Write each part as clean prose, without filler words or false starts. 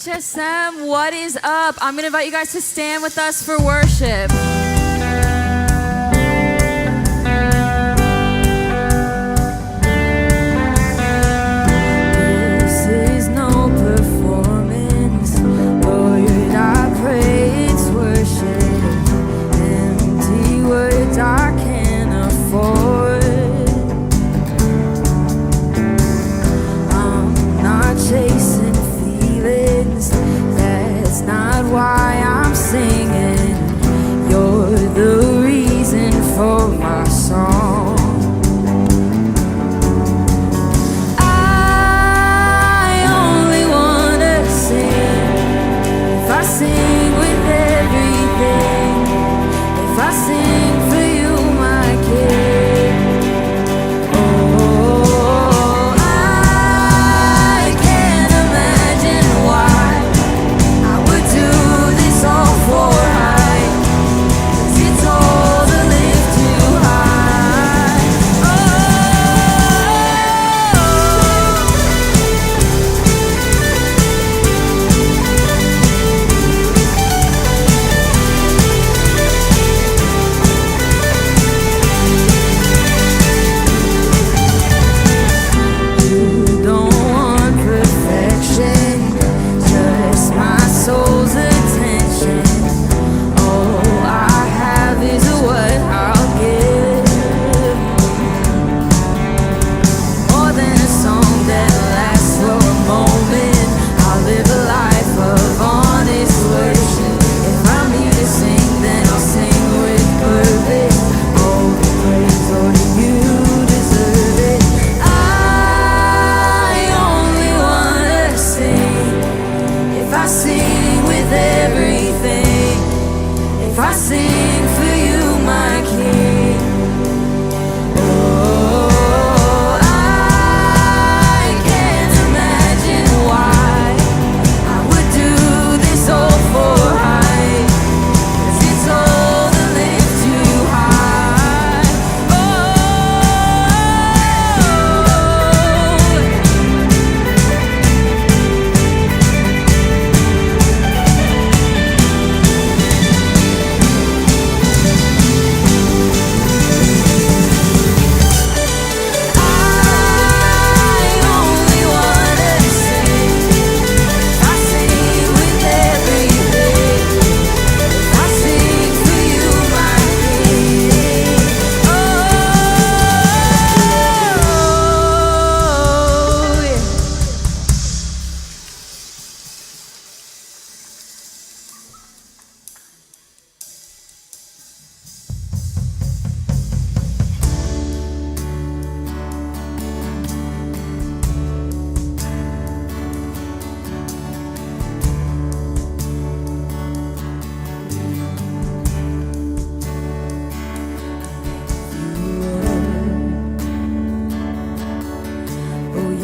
HSM, what is up? I'm going to invite you guys to stand with us for worship.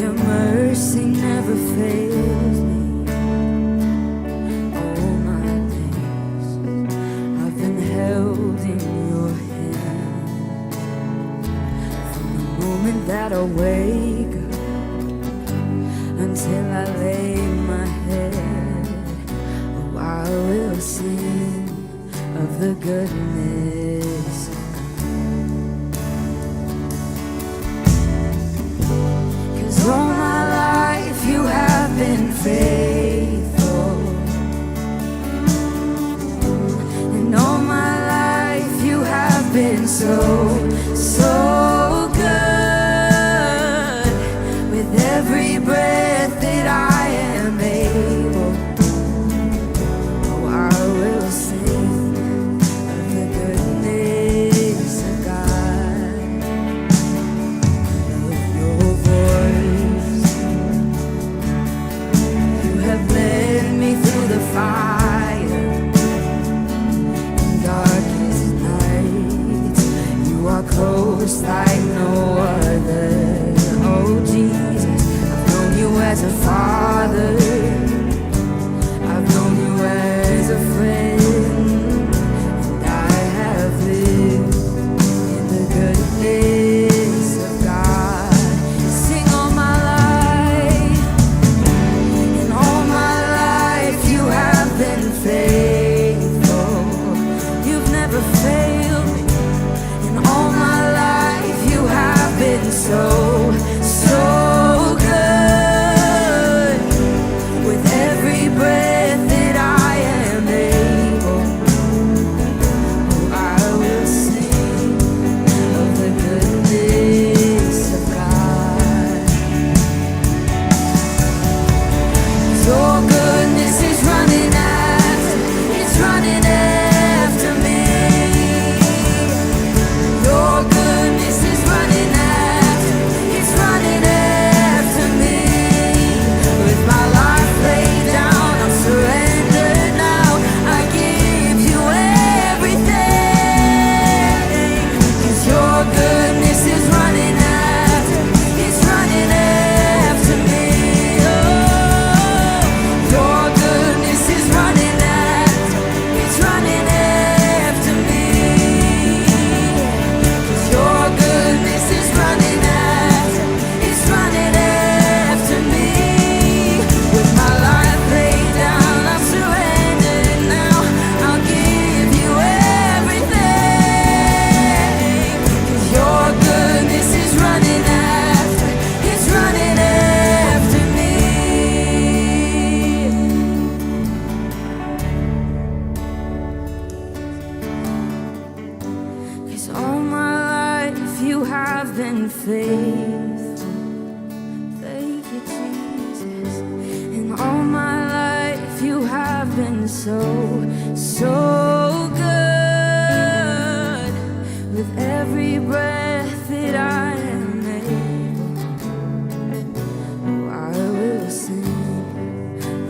Your mercy never fails me. All my days I've been held in your hand. From the moment that I wake up until I lay my head, oh, I will sing of the goodness of God. 'Cause all my life you have been faithful, and all my life you have been so, so good. With every breath that I am able, oh, I will sing of the goodness of God. Of your voice, you have led me through the fire and darkest nights. You are close like no other. Oh Jesus, I've known you as a father, I've known you as a friend, and I have lived in the goodness of God. Sing all my life, and all my life you have been faithful. You've never failed me, and all my life you have been so, so good. With every breath that I am able, oh, I will sing of the goodness of God. Your goodness is running after, it's running after me. Your goodness is running after, it's running after me. With my life laid down, I'm surrendered now. I give you everything. 'Cause your goodness is running after, it's running after me. Oh, your goodness is running after, it's running after me. 'Cause your goodness is running after, it's running after me. With my life laid down, I'm surrendered now. I'll give you everything. 'Cause your goodness is running after, it's running after me. Cause all my life you have been faithful. Thank you, Jesus. And all my life you have been so, so good. With every breath that I am able, oh, I will sing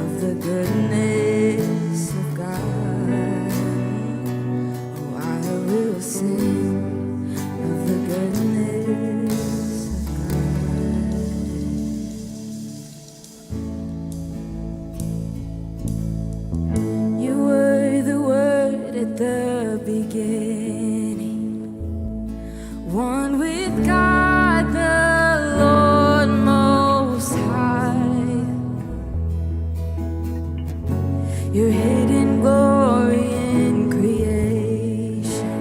of the goodness of God. Oh, I will sing of the goodness of God. You were the Word at the beginning, one with God the Lord Most High. Your hidden glory in creation,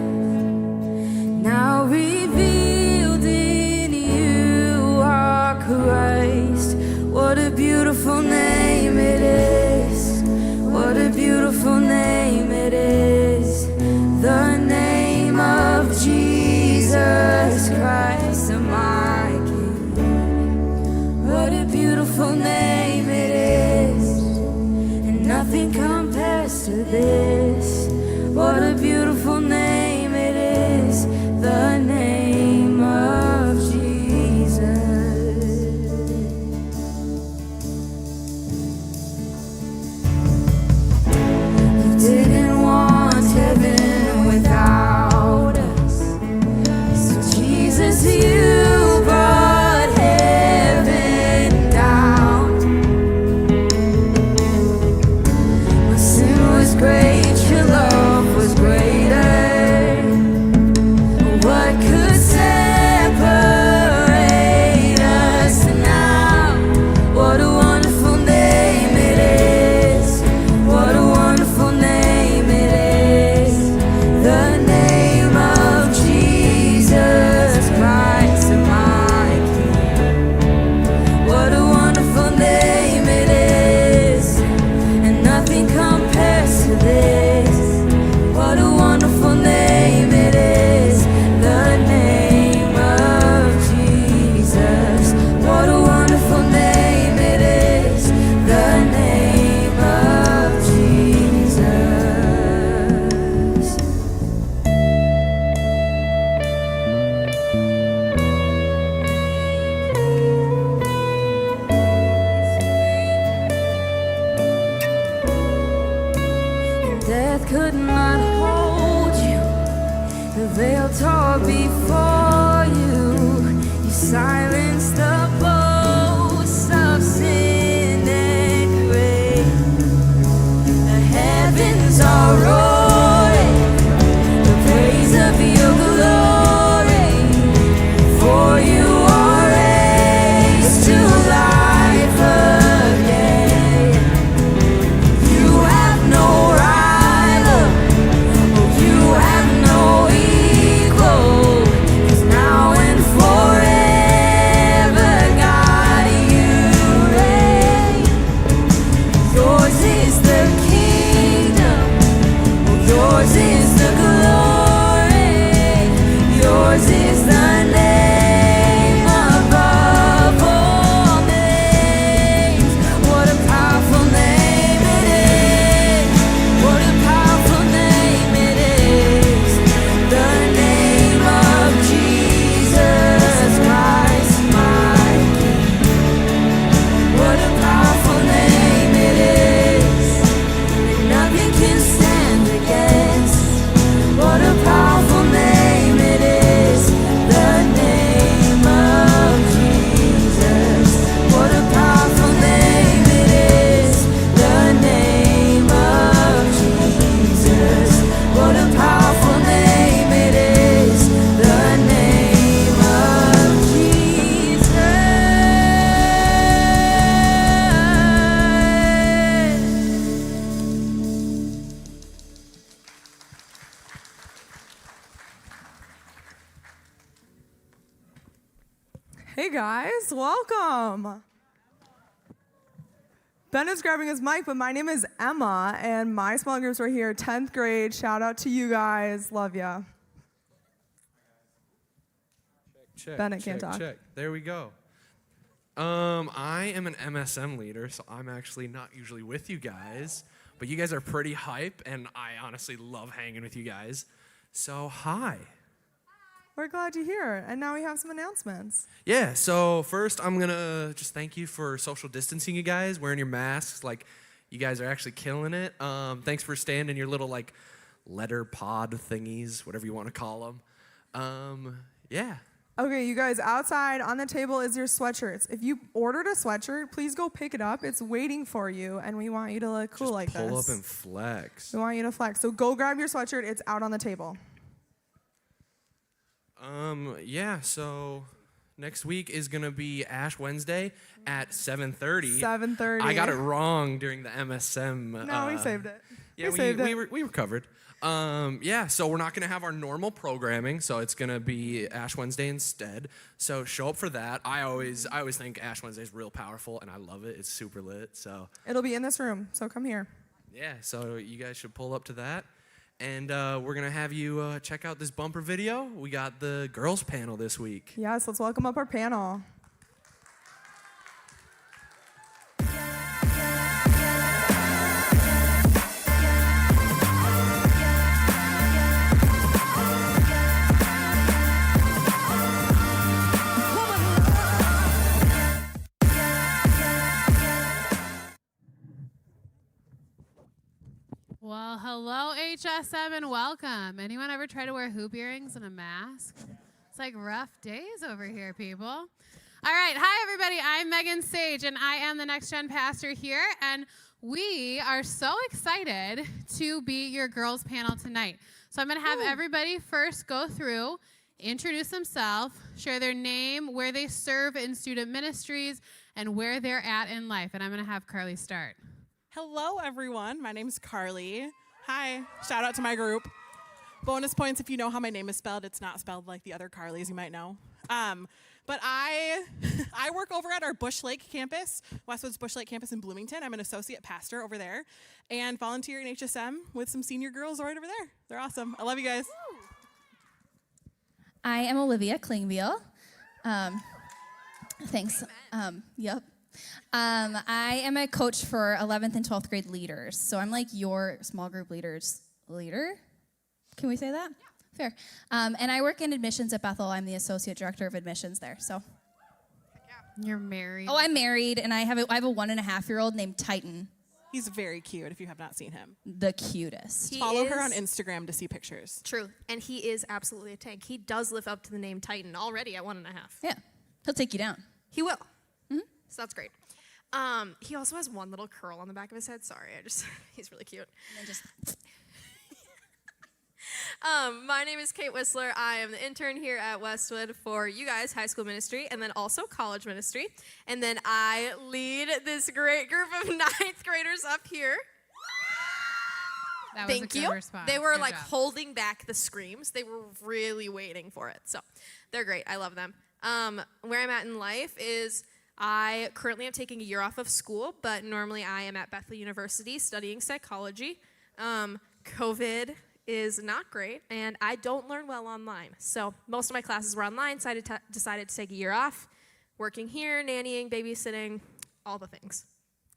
now revealed in you are Christ. What a beautiful name it is. What a beautiful name it is. The name of Jesus Christ, my King. What a beautiful name it is. And nothing compares to this. What a beautiful name it is. The name of Jesus. You didn't want heaven without us, so Jesus, you brought heaven could not hold you. The veil tore before you. You silenced the boasts of sin and grave. The heavens are roaring the praise of your glory. For you are raised to life again. You have no rival, you have no equal. 'Cause now and forever, God, you reign. Yours is the kingdom, yours is the glory, yours is the name above all names. What a powerful name it is. What a powerful name it is. The name of Jesus Christ, my King. What a powerful name it is. Nothing can stand against. What a powerful name it is. The name of Jesus. What a powerful name it is. The name of Jesus. What a powerful name it is. The name of Jesus. Hey guys, welcome. Ben is grabbing his mic, but my name is Emma, and my small groups were here, 10th grade. Shout out to you guys. Love ya. Check, Bennett can't talk. Check. There we go. I am an MSM leader, so I'm actually not usually with you guys, but you guys are pretty hype, and I honestly love hanging with you guys. So, hi. We're glad you're here, and now we have some announcements. Yeah, so first I'm going to just thank you for social distancing, you guys, wearing your masks. Like, you guys are actually killing it. Thanks for staying in your little, like, letter pod thingies, whatever you want to call them. Yeah. Okay, you guys, outside on the table is your sweatshirts. If you ordered a sweatshirt, please go pick it up. It's waiting for you, and we want you to look cool Just like this. pull up and flex. We want you to flex. So go grab your sweatshirt. It's out on the table. Yeah, so next week is going to be Ash Wednesday at 7:30. 7:30. I got it wrong during the MSM. No, we saved it. Yeah, we recovered. Yeah, so we're not going to have our normal programming, so it's going to be Ash Wednesday instead. So show up for that. I always think Ash Wednesday is real powerful, and I love it. It's super lit. So It'll be in this room, so come here. yeah, so you guys should pull up to that. And we're going to have you check out this bumper video. We got the girls panel this week. Yes, let's welcome up our panel. Well, hello, HSM, and welcome. Anyone ever try to wear hoop earrings and a mask? It's like rough days over here, people. All right. Hi, everybody. I'm Megan Sage, and I am the Next Gen pastor here, and we are so excited to be your girls panel tonight. So I'm going to have everybody first go through, introduce themselves, share their name, where they serve in student ministries, and where they're at in life. And I'm going to have Carly start. Hello, everyone. My name's Carly. Hi. Shout out to my group. Bonus points if you know how my name is spelled. It's not spelled like the other Carlys you might know. But I work over at our Bush Lake campus, Westwood's Bush Lake campus in Bloomington. I'm an associate pastor over there and volunteer in HSM with some senior girls right over there. They're awesome. I love you guys. I am Olivia Klingbeil. Thanks. Yep. I am a coach for 11th and 12th grade leaders. So I'm like your small group leaders leader. Can we say that? Yeah. Fair. And I work in admissions at Bethel. I'm the associate director of admissions there. So. You're married. Oh, I'm married, and I have a 1.5-year-old named Titan. He's very cute if you have not seen him. The cutest. Follow her on Instagram to see pictures. True. And he is absolutely a tank. He does live up to the name Titan already at 1.5. Yeah. He'll take you down. He will. So that's great. He also has one little curl on the back of his head. Sorry, he's really cute. And then just My name is Kate Whistler. I am the intern here at Westwood for you guys, high school ministry, and then also college ministry. And then I lead this great group of 9th graders up here. That was Thank a good you. response. They were Good like job. holding back the screams. They were really waiting for it. So they're great. I love them. Where I'm at in life is I currently am taking a year off of school, but normally I am at Bethel University studying psychology. COVID is not great, and I don't learn well online. So most of my classes were online, so I decided to take a year off, working here, nannying, babysitting, all the things.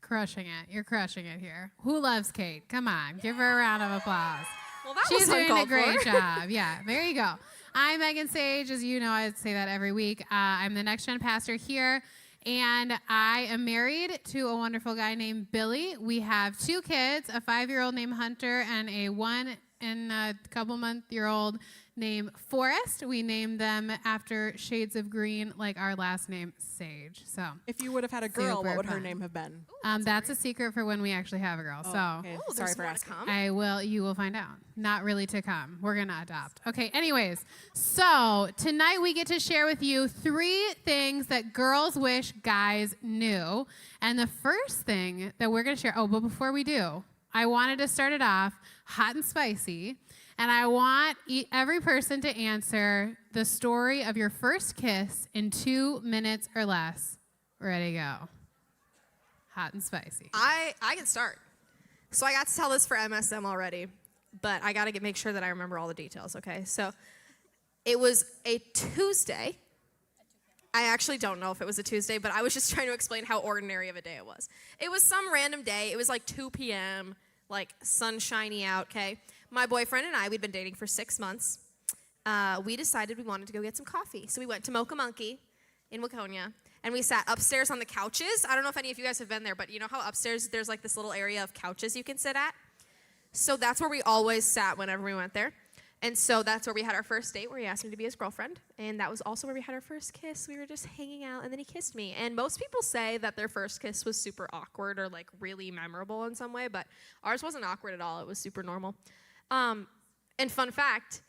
Crushing it. You're crushing it here. Who loves Kate? Come on. Give her a round of applause. Well, that She's was doing a uncalled great for. job. Yeah, there you go. I'm Megan Sage. As you know, I say that every week. I'm the Next Gen pastor here, and I am married to a wonderful guy named Billy. We have 2 kids, a 5-year-old named Hunter and a 1 and a couple-month-year-old named Forrest. We named them after shades of green, like our last name, Sage. So If you would have had a girl, Super what would her fun. name have been? that's a secret for when we actually have a girl. Oh, so. okay. Oh, Sorry there's for more to asking. come. You will find out. Not really to come. We're going to adopt. Okay, anyways. So tonight we get to share with you 3 things that girls wish guys knew. And the first thing that we're going to share, but before we do, I wanted to start it off hot and spicy. And I want every person to answer the story of your first kiss in 2 minutes or less. Ready, go. Hot and spicy. I can start. So I got to tell this for MSM already, but I got to make sure that I remember all the details, okay? So it was a Tuesday. I actually don't know if it was a Tuesday, but I was just trying to explain how ordinary of a day it was. It was some random day. It was like 2 p.m., like sunshiny out, okay? My boyfriend and I, we'd been dating for 6 months. We decided we wanted to go get some coffee. So we went to Mocha Monkey in Waconia, and we sat upstairs on the couches. I don't know if any of you guys have been there, but you know how upstairs there's like this little area of couches you can sit at? So that's where we always sat whenever we went there. And so that's where we had our first date, where he asked me to be his girlfriend. And that was also where we had our first kiss. We were just hanging out, and then he kissed me. And most people say that their first kiss was super awkward or like really memorable in some way, but ours wasn't awkward at all. It was super normal. And fun fact,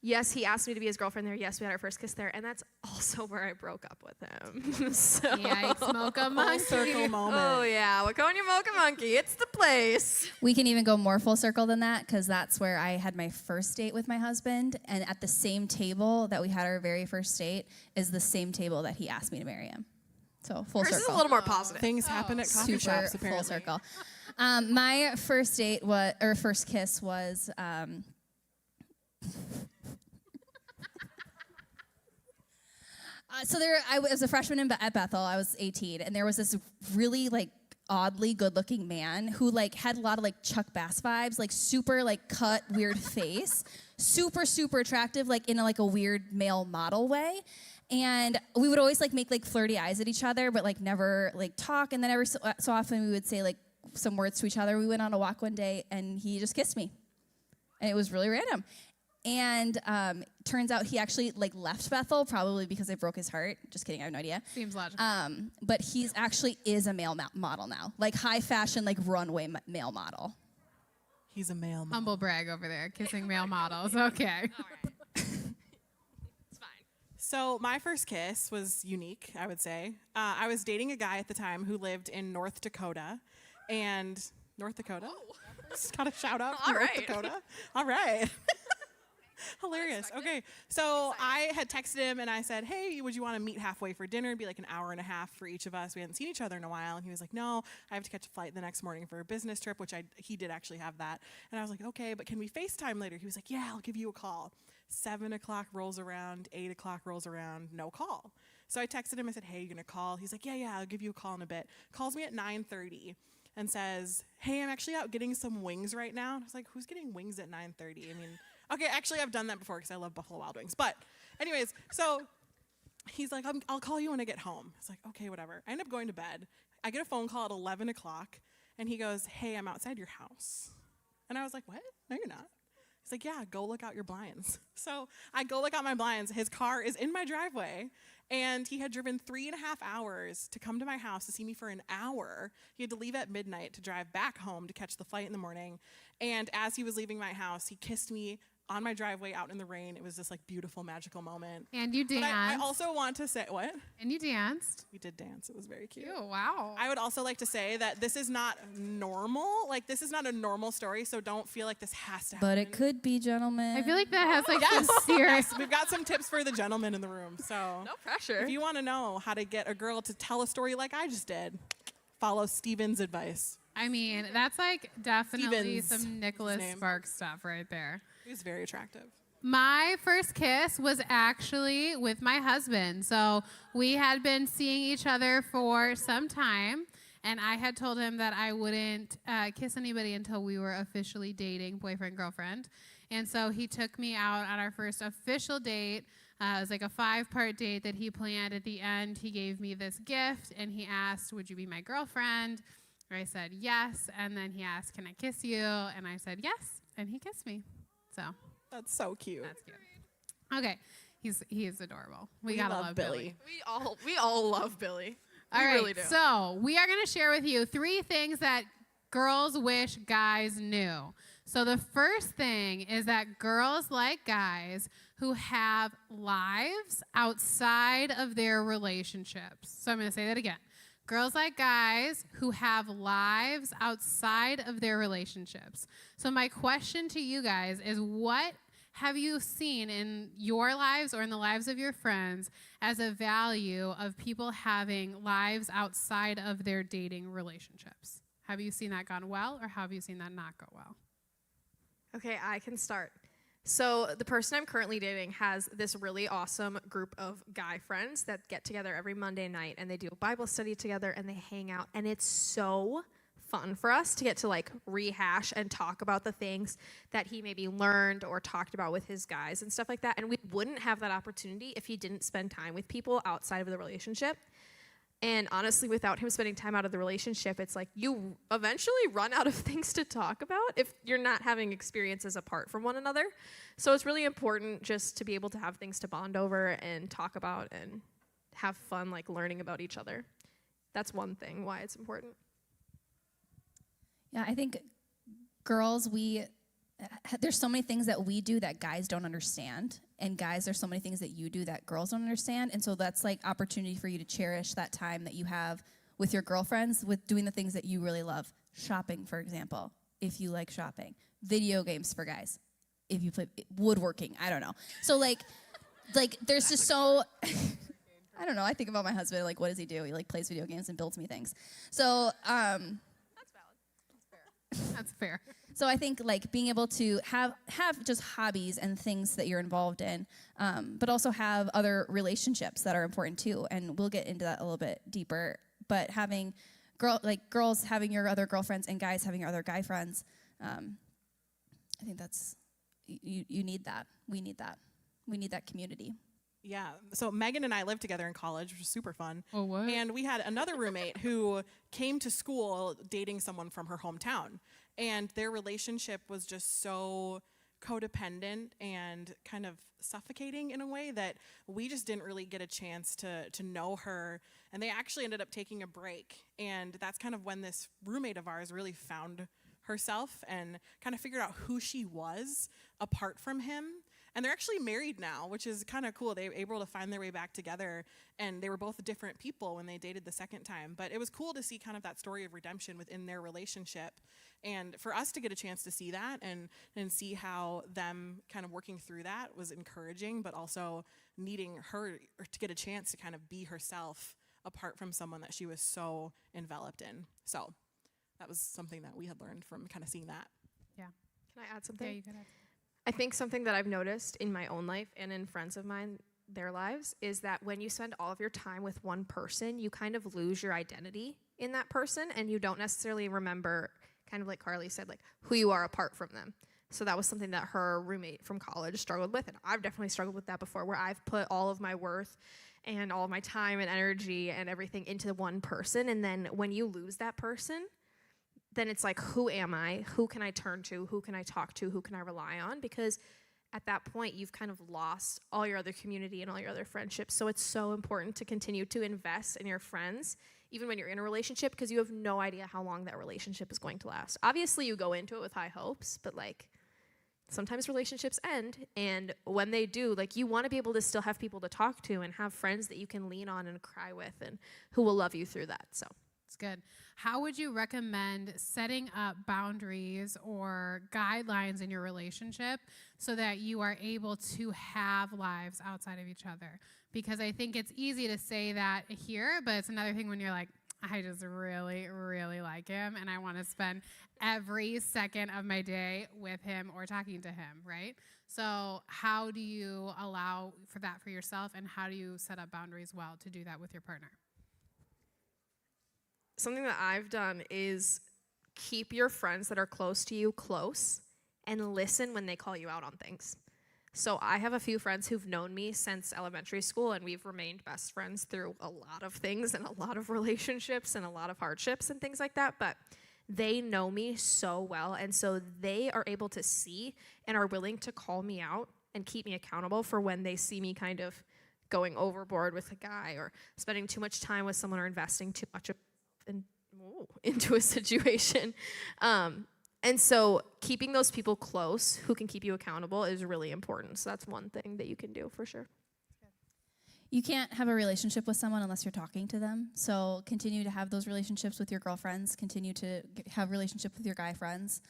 yes, he asked me to be his girlfriend there. Yes, we had our first kiss there. And that's also where I broke up with him. So. Yikes, Mocha Full Monkey. circle moment. Oh, yeah. Waconia Mocha Monkey. It's the place. We can even go more full circle than that, because that's where I had my first date with my husband. And at the same table that we had our very first date is the same table that he asked me to marry him. So full This is circle. a little more positive. Things happen at coffee Super shops, apparently. full circle. My first date first kiss was. I was a freshman at Bethel. I was 18, and there was this really like oddly good-looking man who like had a lot of like Chuck Bass vibes, like super like cut, weird face, super attractive, like in a weird male model way. And we would always like make like flirty eyes at each other, but like never like talk. And then every so often we would say like some words to each other. We went on a walk one day, and he just kissed me, and it was really random. And turns out he actually like left Bethel probably because I broke his heart. Just kidding, I have no idea. Seems logical. But he's actually is a male model now, like high fashion, like runway male model. He's a male. Humble brag over there, kissing male models. Okay. It's fine. So my first kiss was unique, I would say. I was dating a guy at the time who lived in North Dakota, and North Dakota. Just got a shout out. All North right. Dakota. All right. Hilarious. Okay, so I had texted him and I said, "Hey, would you want to meet halfway for dinner? It'd be like an hour and a half for each of us. We hadn't seen each other in a while." And he was like, "No, I have to catch a flight the next morning for a business trip," which he did actually have that. And I was like, "Okay, but can we FaceTime later?" He was like, "Yeah, I'll give you a call." 7 o'clock rolls around, 8 o'clock rolls around, no call. So I texted him. I said, "Hey, you gonna call?" He's like, "Yeah, I'll give you a call in a bit." Calls me at 9:30. And says, "Hey, I'm actually out getting some wings right now." And I was like, "Who's getting wings at 9:30? I mean, okay, actually, I've done that before because I love Buffalo Wild Wings. But anyways, so he's like, "I'll call you when I get home." I was like, "Okay, whatever." I end up going to bed. I get a phone call at 11 o'clock, And he goes, hey, I'm outside your house. And I was like, what? No, you're not. He's like, yeah, go look out your blinds. So I go look out my blinds. His car is in my driveway. And he had driven 3.5 hours to come to my house to see me for an hour. He had to leave at midnight to drive back home to catch the flight in the morning. And as he was leaving my house, he kissed me on my driveway out in the rain. It was this like beautiful, magical moment. And you danced. But I also want to say, what? And you danced. We did dance. It was very cute. Ew, wow. I would also like to say that this is not normal. Like, this is not a normal story, so don't feel like this has to happen. But it could be, gentlemen. I feel like that has like some serious. We've got some tips for the gentlemen in the room. So No pressure. if you want to know how to get a girl to tell a story like I just did, follow Steven's advice. I mean, that's like definitely Stevens, some Nicholas his name. Sparks stuff right there. He was very attractive. My first kiss was actually with my husband. So we had been seeing each other for some time, and I had told him that I wouldn't kiss anybody until we were officially dating, boyfriend, girlfriend. And so he took me out on our first official date. It was like a 5-part date that he planned. At the end, he gave me this gift, and he asked, would you be my girlfriend? I said yes, and then he asked, can I kiss you? And I said yes, and he kissed me. So That's so cute. that's cute. Okay, he is adorable. We We gotta love love Billy. We all love Billy. All We right, really do. so we are going to share with you 3 things that girls wish guys knew. So the first thing is that girls like guys who have lives outside of their relationships. So I'm going to say that again. Girls like guys who have lives outside of their relationships. So my question to you guys is, what have you seen in your lives or in the lives of your friends as a value of people having lives outside of their dating relationships? Have you seen that gone well, or have you seen that not go well? Okay, I can start. So the person I'm currently dating has this really awesome group of guy friends that get together every Monday night, and they do a Bible study together, and they hang out, and it's so fun for us to get to like rehash and talk about the things that he maybe learned or talked about with his guys and stuff like that. And we wouldn't have that opportunity if he didn't spend time with people outside of the relationship. And honestly, without him spending time out of the relationship, it's like you eventually run out of things to talk about if you're not having experiences apart from one another. So it's really important just to be able to have things to bond over and talk about and have fun, like learning about each other. That's one thing why it's important. Yeah, I think girls, there's so many things that we do that guys don't understand. And guys, there's so many things that you do that girls don't understand. And so that's like opportunity for you to cherish that time that you have with your girlfriends, with doing the things that you really love. Shopping, for example, if you like shopping. Video games for guys, if you play woodworking, I don't know. So like there's just so, I don't know, I think about my husband, like what does he do? He like plays video games and builds me things. So, That's valid. That's fair. So I think like being able to have just hobbies and things that you're involved in, but also have other relationships that are important too. And we'll get into that a little bit deeper. But having girls having your other girlfriends and guys having your other guy friends, I think that's you need that. We need that. We need that community. Yeah. So Megan and I lived together in college, which was super fun. Oh, what? And we had another roommate who came to school dating someone from her hometown. And their relationship was just so codependent and kind of suffocating in a way that we just didn't really get a chance to know her. And they actually ended up taking a break. And that's kind of when this roommate of ours really found herself and kind of figured out who she was apart from him. And they're actually married now, which is kind of cool. They were able to find their way back together, and they were both different people when they dated the second time. But it was cool to see kind of that story of redemption within their relationship. And for us to get a chance to see that and see how them kind of working through that was encouraging, but also needing her to get a chance to kind of be herself apart from someone that she was so enveloped in. So that was something that we had learned from kind of seeing that. Yeah. Can I add something? Yeah, you could have. I think something that I've noticed in my own life and in friends of mine, their lives, is that when you spend all of your time with one person, you kind of lose your identity in that person, and you don't necessarily remember, kind of like Carly said, like who you are apart from them. So that was something that her roommate from college struggled with, and I've definitely struggled with that before, where I've put all of my worth and all of my time and energy and everything into one person, and then when you lose that person, then it's like, who am I? Who can I turn to? Who can I talk to? Who can I rely on? Because at that point, you've kind of lost all your other community and all your other friendships. So it's so important to continue to invest in your friends, even when you're in a relationship, because you have no idea how long that relationship is going to last. Obviously, you go into it with high hopes, but like, sometimes relationships end, and when they do, like, you want to be able to still have people to talk to and have friends that you can lean on and cry with and who will love you through that. So It's good. How would you recommend setting up boundaries or guidelines in your relationship so that you are able to have lives outside of each other? Because I think it's easy to say that here, but it's another thing when you're like, I just really, really like him, and I want to spend every second of my day with him or talking to him, right? So how do you allow for that for yourself, and how do you set up boundaries well to do that with your partner? something that I've done is keep your friends that are close to you close and listen when they call you out on things. So I have a few friends who've known me since elementary school, and we've remained best friends through a lot of things and a lot of relationships and a lot of hardships and things like that. But they know me so well, and so they are able to see and are willing to call me out and keep me accountable for when they see me kind of going overboard with a guy or spending too much time with someone or investing too much into a situation. And so keeping those people close who can keep you accountable is really important. So that's one thing that you can do for sure. You can't have a relationship with someone unless you're talking to them. So continue to have those relationships with your girlfriends. Continue to have relationships with your guy friends,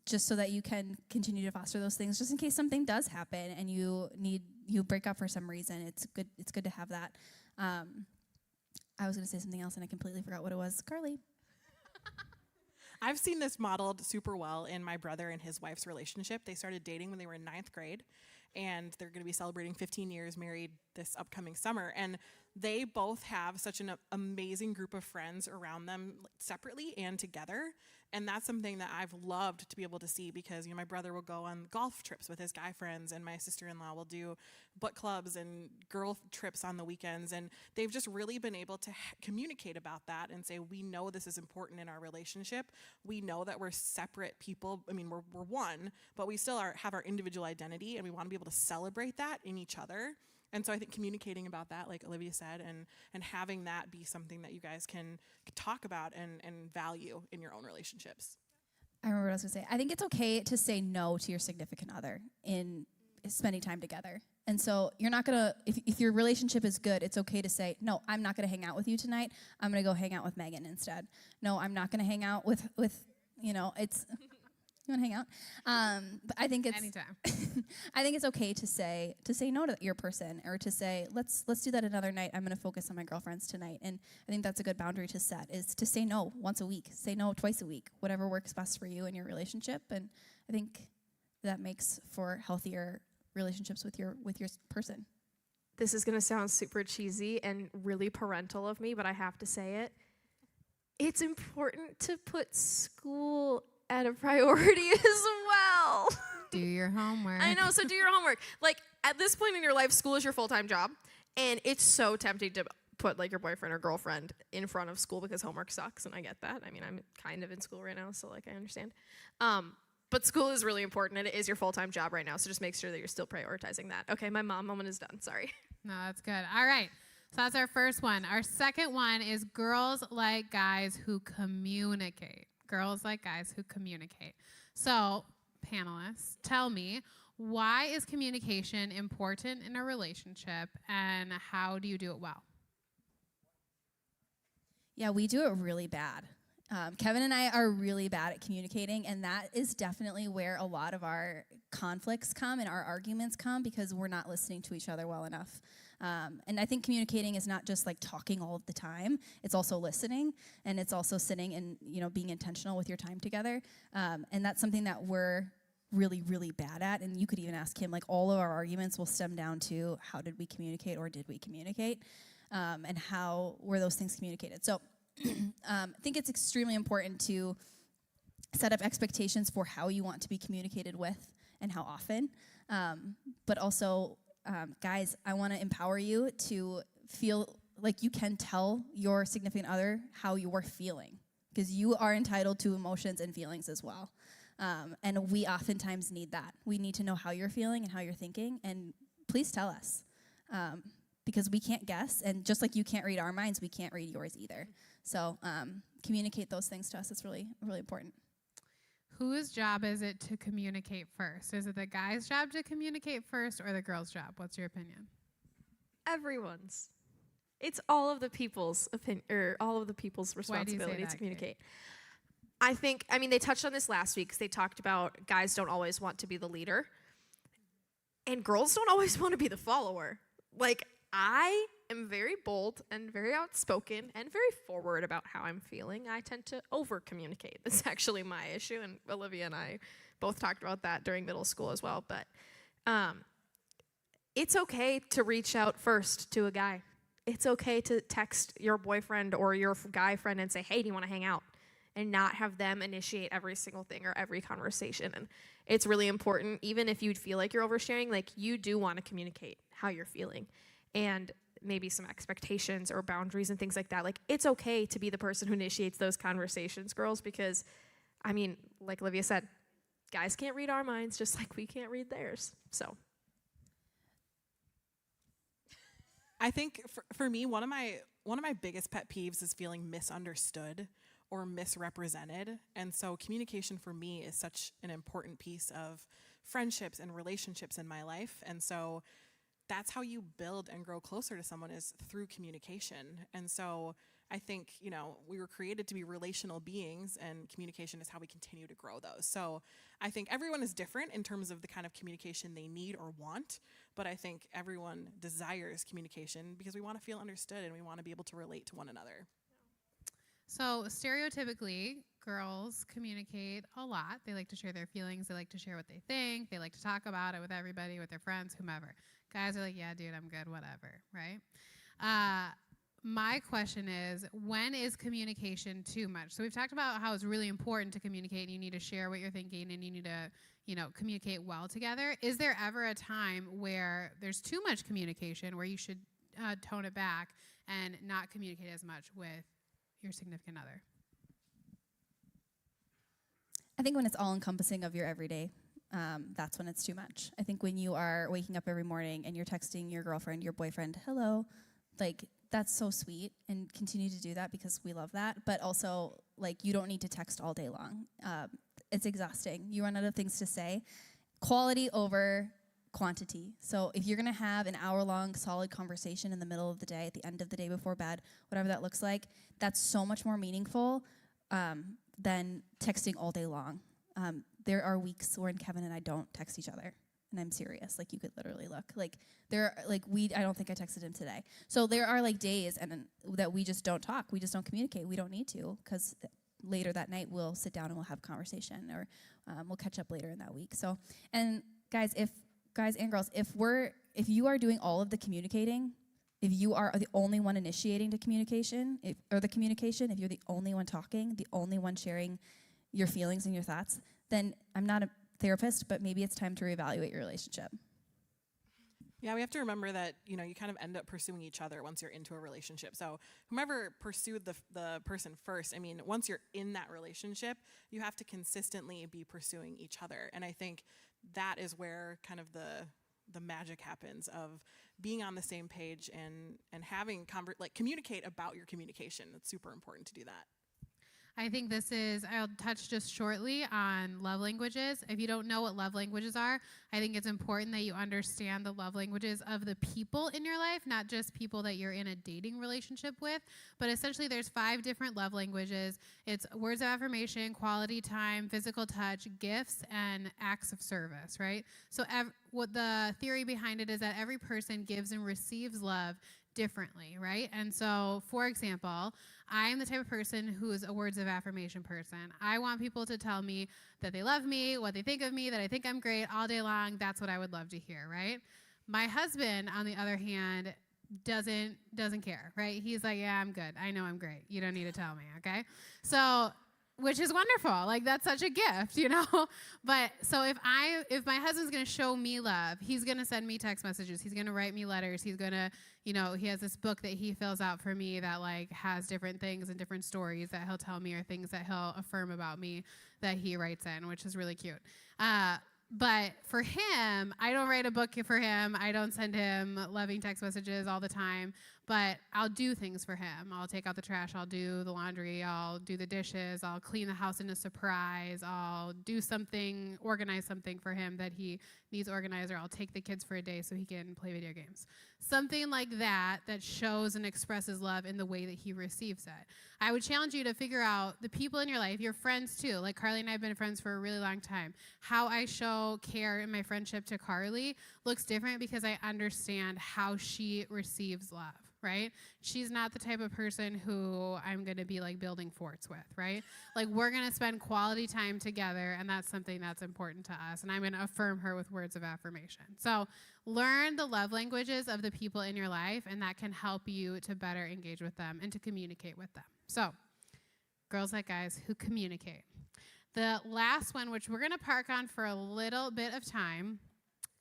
just so that you can continue to foster those things. Just in case something does happen and you break up for some reason, it's good to have that. I was going to say something else and I completely forgot what it was. Carly. I've seen this modeled super well in my brother and his wife's relationship. They started dating when they were in 9th grade, and they're going to be celebrating 15 years married this upcoming summer. And they both have such an amazing group of friends around them separately and together. And that's something that I've loved to be able to see because, my brother will go on golf trips with his guy friends, and my sister-in-law will do book clubs and girl trips on the weekends. And they've just really been able to communicate about that and say, we know this is important in our relationship. We know that we're separate people. I mean, we're one, but we still have our individual identity, and we want to be able to celebrate that in each other. And so I think communicating about that, like Olivia said, and having that be something that you guys can talk about and value in your own relationships. I remember what I was going to say. I think it's okay to say no to your significant other in spending time together. And so you're not going to, if your relationship is good, it's okay to say, no, I'm not going to hang out with you tonight. I'm going to go hang out with Megan instead. No, I'm not going to hang out with it's... You want to hang out? But I think it's anytime. I think it's okay to say no to your person, or to say let's do that another night. I'm going to focus on my girlfriends tonight, and I think that's a good boundary to set, is to say no once a week, say no twice a week, whatever works best for you in your relationship. And I think that makes for healthier relationships with your person. This is going to sound super cheesy and really parental of me, but I have to say it. It's important to put school at a priority as well. Do your homework. I know, so do your homework. Like, at this point in your life, school is your full-time job, and it's so tempting to put, like, your boyfriend or girlfriend in front of school because homework sucks, and I get that. I mean, I'm kind of in school right now, so, like, I understand. But school is really important, and it is your full-time job right now, so just make sure that you're still prioritizing that. Okay, my mom moment is done. Sorry. No, that's good. All right. So that's our first one. Our second one is girls like guys who communicate. Girls like guys who communicate. So, panelists, tell me, why is communication important in a relationship, and how do you do it well? Yeah, we do it really bad. Kevin and I are really bad at communicating, and that is definitely where a lot of our conflicts come and our arguments come, because we're not listening to each other well enough. And I think communicating is not just like talking all of the time. It's also listening, and it's also sitting and being intentional with your time together. And that's something that we're really, really bad at. And you could even ask him, like, all of our arguments will stem down to how did we communicate, or did we communicate, and how were those things communicated. So I think it's extremely important to set up expectations for how you want to be communicated with and how often. But also, guys, I want to empower you to feel like you can tell your significant other how you're feeling. because you are entitled to emotions and feelings as well. And we oftentimes need that. We need to know how you're feeling and how you're thinking, and please tell us. Because we can't guess, and just like you can't read our minds, we can't read yours either. So communicate those things to us. It's really, really important. Whose job is it to communicate first? Is it the guy's job to communicate first or the girl's job? What's your opinion? Everyone's. It's all of the people's opinion, or all of the people's responsibility that, to communicate. I mean, they touched on this last week because they talked about guys don't always want to be the leader, and girls don't always want to be the follower. Like, I am very bold and very outspoken and very forward about how I'm feeling. I tend to over-communicate. That's actually my issue, and Olivia and I both talked about that during middle school as well. But it's okay to reach out first to a guy. It's okay to text your boyfriend or your guy friend and say, hey, do you want to hang out? And not have them initiate every single thing or every conversation. And it's really important, even if you feel like you're oversharing, like you do want to communicate how you're feeling. And maybe some expectations or boundaries and things like that. Like, it's okay to be the person who initiates those conversations, girls, because, I mean, like Olivia said, guys can't read our minds just like we can't read theirs. So I think for me, one of my biggest pet peeves is feeling misunderstood or misrepresented. And so communication for me is such an important piece of friendships and relationships in my life. And so that's how you build and grow closer to someone, is through communication. And so I think, we were created to be relational beings, and communication is how we continue to grow those. So I think everyone is different in terms of the kind of communication they need or want, but I think everyone desires communication because we want to feel understood and we want to be able to relate to one another. So stereotypically, girls communicate a lot. They like to share their feelings. They like to share what they think. They like to talk about it with everybody, with their friends, whomever. Guys are like, yeah, dude, I'm good, whatever, right? My question is, when is communication too much? So we've talked about how it's really important to communicate, and you need to share what you're thinking, and you need to, communicate well together. Is there ever a time where there's too much communication, where you should tone it back and not communicate as much with your significant other? I think when it's all encompassing of your everyday, that's when it's too much. I think when you are waking up every morning and you're texting your girlfriend, your boyfriend, hello, like, that's so sweet, and continue to do that because we love that. But also, like, you don't need to text all day long. It's exhausting. You run out of things to say. Quality over quantity. So if you're going to have an hour-long solid conversation in the middle of the day, at the end of the day before bed, whatever that looks like, that's so much more meaningful than texting all day long. There are weeks when Kevin and I don't text each other, and I'm serious. Like, you could literally look. Like, I don't think I texted him today. So there are like days that we just don't talk. We just don't communicate. We don't need to, because later that night we'll sit down and we'll have conversation, or we'll catch up later in that week. So, and guys and girls, if you are doing all of the communicating, if you are the only one initiating the communication, if you're the only one talking, the only one sharing your feelings and your thoughts, then I'm not a therapist, but maybe it's time to reevaluate your relationship. Yeah, we have to remember that, you kind of end up pursuing each other once you're into a relationship. So whomever pursued the person first, I mean, once you're in that relationship, you have to consistently be pursuing each other. And I think that is where kind of the magic happens, of being on the same page and having communicate about your communication. It's super important to do that. I think I'll touch just shortly on love languages. If you don't know what love languages are, I think it's important that you understand the love languages of the people in your life, not just people that you're in a dating relationship with. But essentially, there's 5 different love languages. It's words of affirmation, quality time, physical touch, gifts, and acts of service, right? So what the theory behind it is that every person gives and receives love differently, right? And so, for example, I am the type of person who is a words of affirmation person. I want people to tell me that they love me, what they think of me, that I think I'm great all day long. That's what I would love to hear, right? My husband, on the other hand, doesn't care, right? He's like, yeah, I'm good. I know I'm great. You don't need to tell me, okay? So which is wonderful. Like, that's such a gift, you know? But so if my husband's going to show me love, he's going to send me text messages. He's going to write me letters. He's going to, you know, he has this book that he fills out for me that like has different things and different stories that he'll tell me or things that he'll affirm about me that he writes in, which is really cute. But for him, I don't write a book for him. I don't send him loving text messages all the time, but I'll do things for him. I'll take out the trash. I'll do the laundry. I'll do the dishes. I'll clean the house in a surprise. I'll do something, organize something for him that he needs organized, or I'll take the kids for a day so he can play video games. Something like that that shows and expresses love in the way that he receives it. I would challenge you to figure out the people in your life, your friends too. Like Carly and I have been friends for a really long time. How I show care in my friendship to Carly looks different because I understand how she receives love, right? She's not the type of person who I'm going to be like building forts with, right? Like we're going to spend quality time together, and that's something that's important to us, and I'm going to affirm her with words of affirmation. So learn the love languages of the people in your life, and that can help you to better engage with them and to communicate with them. So girls like guys who communicate. The last one, which we're going to park on for a little bit of time,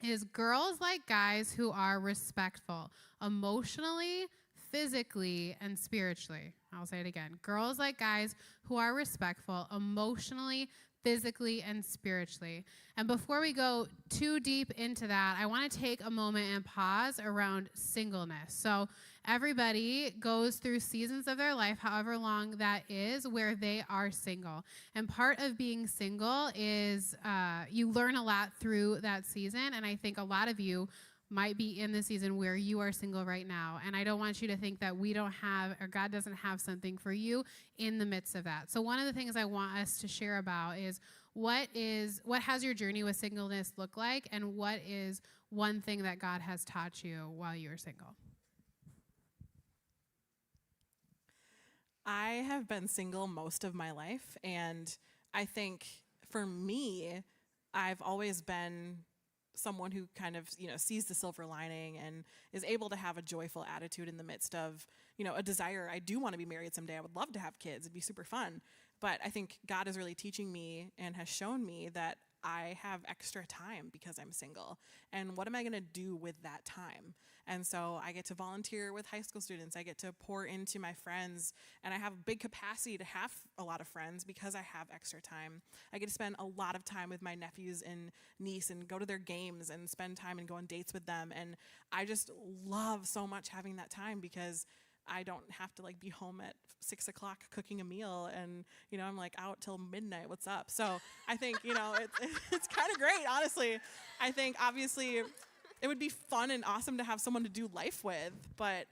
is girls like guys who are respectful emotionally, physically, and spiritually. I'll say it again. Girls like guys who are respectful emotionally, physically, and spiritually. And before we go too deep into that, I want to take a moment and pause around singleness. So everybody goes through seasons of their life, however long that is, where they are single. And part of being single is you learn a lot through that season. And I think a lot of you might be in the season where you are single right now. And I don't want you to think that we don't have, or God doesn't have something for you in the midst of that. So one of the things I want us to share about is what has your journey with singleness look like, and what is one thing that God has taught you while you were single? I have been single most of my life, and I think for me, I've always been someone who kind of, sees the silver lining and is able to have a joyful attitude in the midst of, a desire. I do want to be married someday. I would love to have kids. It'd be super fun. But I think God is really teaching me and has shown me that I have extra time because I'm single. And what am I going to do with that time? And so I get to volunteer with high school students. I get to pour into my friends. And I have a big capacity to have a lot of friends because I have extra time. I get to spend a lot of time with my nephews and niece and go to their games and spend time and go on dates with them. And I just love so much having that time because I don't have to be home at 6 o'clock cooking a meal and, I'm out till midnight. What's up? So I think, it's kind of great, honestly. I think obviously it would be fun and awesome to have someone to do life with, but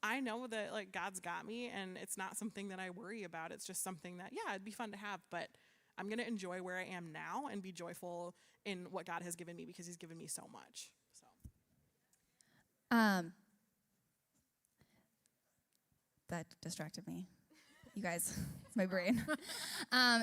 I know that God's got me, and it's not something that I worry about. It's just something that, it'd be fun to have, but I'm going to enjoy where I am now and be joyful in what God has given me because he's given me so much. So. That distracted me. You guys, it's my brain.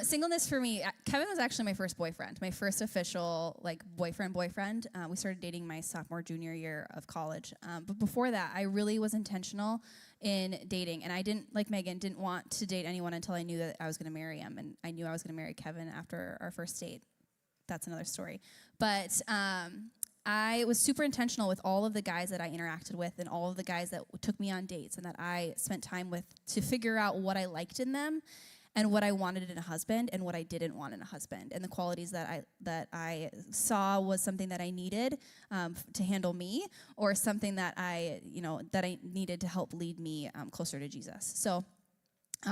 Singleness for me, Kevin was actually my first boyfriend, my first official boyfriend. We started dating my sophomore, junior year of college. But before that, I really was intentional in dating. And I didn't, like Megan, didn't want to date anyone until I knew that I was going to marry him. And I knew I was going to marry Kevin after our first date. That's another story. But I was super intentional with all of the guys that I interacted with and all of the guys that took me on dates and that I spent time with to figure out what I liked in them and what I wanted in a husband and what I didn't want in a husband. And the qualities that I saw was something that I needed to handle me, or something that I needed to help lead me closer to Jesus. So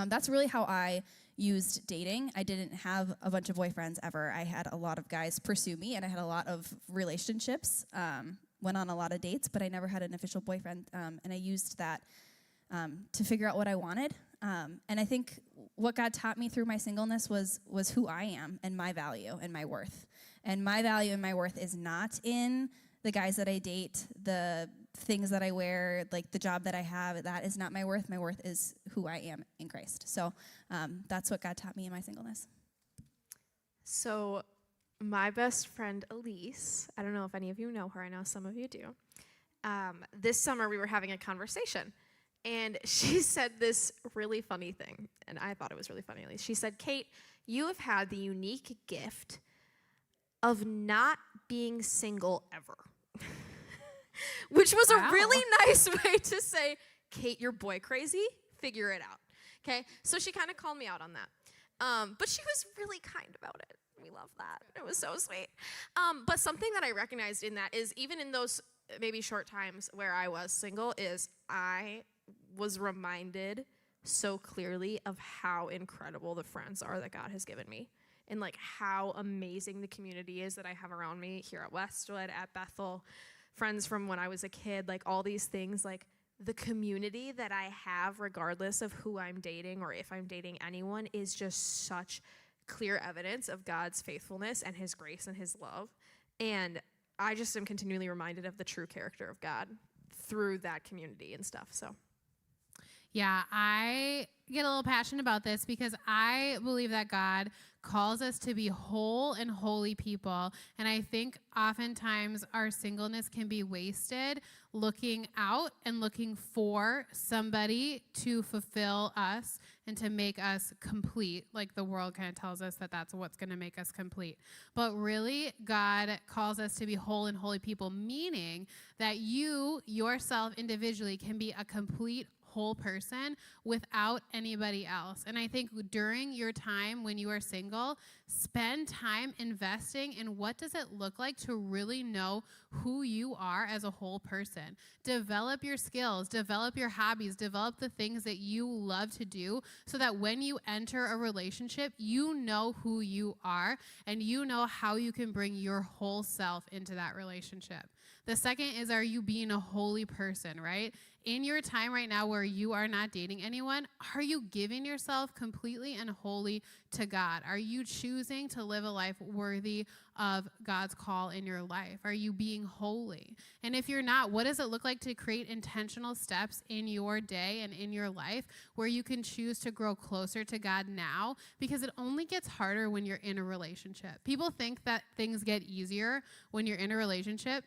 that's really how I used dating. I didn't have a bunch of boyfriends ever. I had a lot of guys pursue me, and I had a lot of relationships, went on a lot of dates, but I never had an official boyfriend, and I used that to figure out what I wanted. And I think what God taught me through my singleness was who I am and my value and my worth. And my value and my worth is not in the guys that I date, the things that I wear, the job that I have. That is not my worth. My worth is who I am in Christ. So that's what God taught me in my singleness. So my best friend, Elise, I don't know if any of you know her. I know some of you do. This summer we were having a conversation, And she said this really funny thing, and I thought it was really funny at least. She said, Kate, you have had the unique gift of not being single ever. Which was a really nice way to say, Kate, you're boy crazy, figure it out. Okay, so she kind of called me out on that. But she was really kind about it. We love that. It was so sweet. But something that I recognized in that is even in those maybe short times where I was single is I was reminded so clearly of how incredible the friends are that God has given me and like how amazing the community is that I have around me here at Westwood, at Bethel, friends from when I was a kid, like all these things, like the community that I have regardless of who I'm dating or if I'm dating anyone is just such clear evidence of God's faithfulness and his grace and his love. And I just am continually reminded of the true character of God through that community and stuff. So, yeah, I get a little passionate about this because I believe that God calls us to be whole and holy people. And I think oftentimes our singleness can be wasted looking out and looking for somebody to fulfill us and to make us complete. Like the world kind of tells us that that's what's going to make us complete. But really, God calls us to be whole and holy people, meaning that you yourself individually can be a complete whole person without anybody else. And I think during your time when you are single, spend time investing in what does it look like to really know who you are as a whole person. Develop your skills, develop your hobbies, develop the things that you love to do so that when you enter a relationship, you know who you are and you know how you can bring your whole self into that relationship. The second is, are you being a holy person, right? In your time right now where you are not dating anyone, are you giving yourself completely and wholly to God? Are you choosing to live a life worthy of God's call in your life? Are you being holy? And if you're not, what does it look like to create intentional steps in your day and in your life where you can choose to grow closer to God now? Because it only gets harder when you're in a relationship. People think that things get easier when you're in a relationship.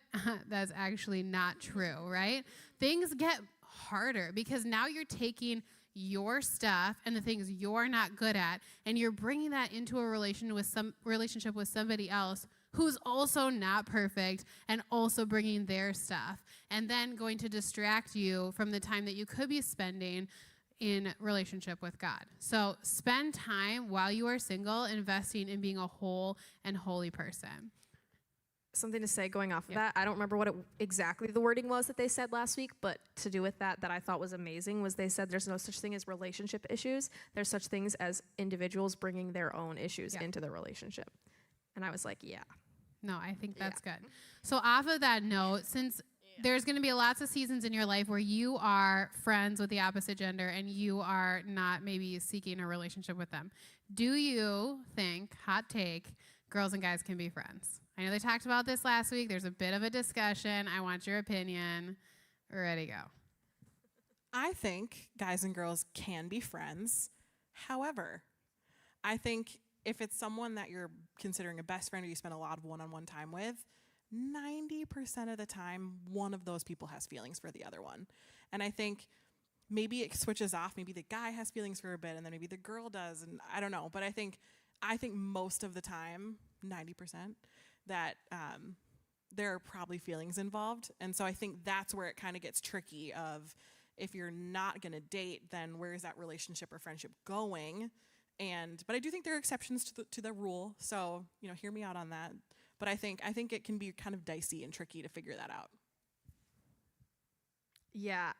That's actually not true, right? Things get harder because now you're taking your stuff and the things you're not good at, and you're bringing that into a relationship with somebody else who's also not perfect and also bringing their stuff, and then going to distract you from the time that you could be spending in relationship with God. So spend time while you are single investing in being a whole and holy person. something to say going off of that. I don't remember what exactly the wording was that they said last week, but to do with that I thought was amazing was they said there's no such thing as relationship issues. There's such things as individuals bringing their own issues into the relationship. And I was like, yeah. No, I think that's good. So off of that note, since there's going to be lots of seasons in your life where you are friends with the opposite gender and you are not maybe seeking a relationship with them, do you think, hot take, girls and guys can be friends? I know they talked about this last week. There's a bit of a discussion. I want your opinion. Ready to go. I think guys and girls can be friends. However, I think if it's someone that you're considering a best friend or you spend a lot of one-on-one time with, 90% of the time, one of those people has feelings for the other one. And I think maybe it switches off. Maybe the guy has feelings for a bit, and then maybe the girl does, and I don't know. But I think most of the time, 90%, that there are probably feelings involved. And so I think that's where it kind of gets tricky of if you're not going to date, then where is that relationship or friendship going? But I do think there are exceptions to the rule. So, hear me out on that. But I think it can be kind of dicey and tricky to figure that out. Yeah,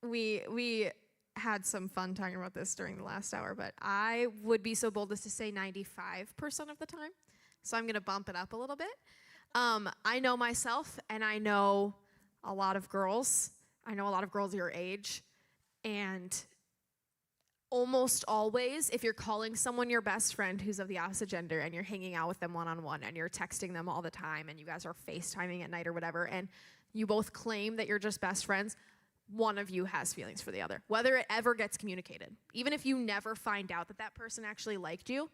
we had some fun talking about this during the last hour, but I would be so bold as to say 95% of the time. So I'm going to bump it up a little bit. I know myself, and I know a lot of girls. I know a lot of girls your age, and almost always, if you're calling someone your best friend who's of the opposite gender and you're hanging out with them one-on-one and you're texting them all the time and you guys are FaceTiming at night or whatever, and you both claim that you're just best friends, one of you has feelings for the other, whether it ever gets communicated. Even if you never find out that person actually liked you,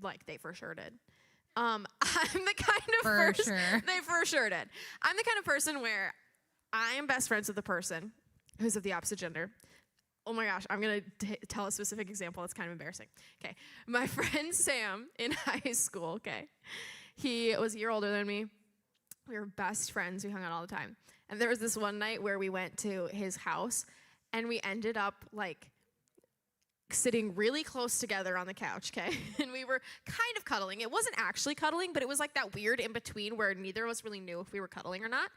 like they for sure did. I'm the kind of person, they for sure did. I'm the kind of person where I am best friends with the person who's of the opposite gender. Oh my gosh, I'm going to tell a specific example. It's kind of embarrassing. Okay, my friend Sam in high school, okay, he was a year older than me. We were best friends. We hung out all the time. And there was this one night where we went to his house, and we ended up, like, sitting really close together on the couch, okay? And we were kind of cuddling. It wasn't actually cuddling, but it was like that weird in between where neither of us really knew if we were cuddling or not.